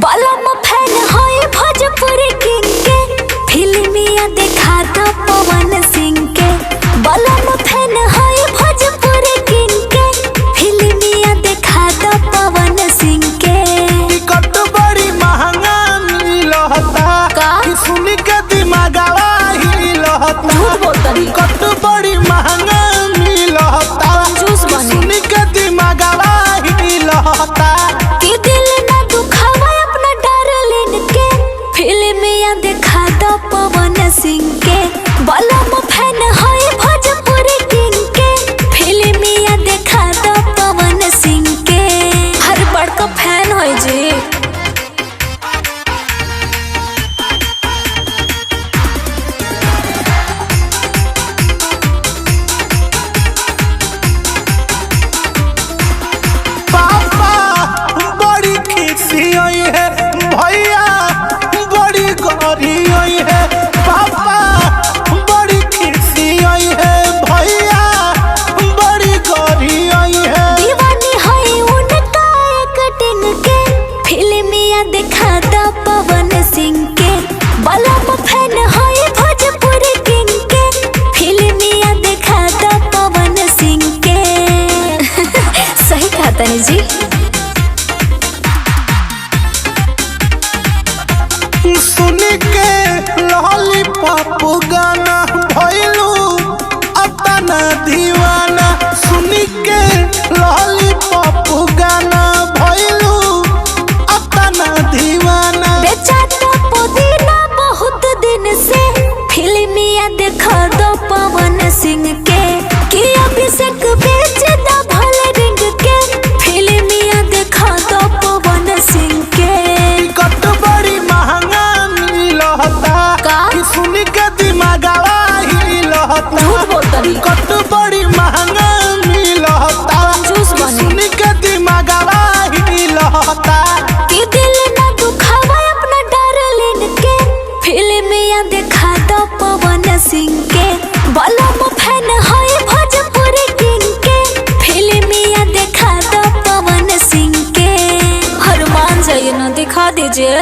बलम फैन होई भोजपुरी किंग के, फिल्मिया देखा दो पवन सिंह के। बलम फैन होई भोजपुरी किंग के, फिल्मिया देखा दो पवन सिंह के। टिकट बड़ी महंगा मिलता, सुन के दिमागवा हिलता। झूठ बोलता नहीं। टिकट बड़ी महंगा मिलता, सुन के दिमागवा हिलता। कि दिल ना दुखावा अपना डार्लिंग के, फिल्मिया देखा दो पवन सिंह के। बलम फैन होई भोजपुरी किंग के, फिल्मिया देखा दो पवन सिंह के। हर बड़का फैन होई जी। देखा दो पवन सिंह के। बलम फैन होई भोजपुरी किंग के, फिल्मिया देखा दो पवन सिंह के। सही कहा तनी जी। सुन के लॉलीपॉप गाना भइलू अपना दीवाना। सुन के लॉलीपॉप गाना भइलू अपना दीवाना। बेचा तो पुदीना बहुत दिन से, फिल्मिया देखा दो पवन सिंह के। कि अभिषेक बेच दो भले रिंग के, फिल्मिया देखा दो पवन सिंह के। टिकट बड़ी महंगा मिलता, सुन के दिमागवा हिलता। झूठ बोलता नहीं। टिकट बड़ी महंगा मिलता, सुन के दिमागवा हिलता। कि दिल ना दुखावा अपना डार्लिंग के, फिल्मिया देखा दो पवन सिंह के। बलम फैन होई भोजपुरी किंग के, फिल्मिया देखा दो पवन सिंह के। हनुमान जाइए ना दिखा दीजिए।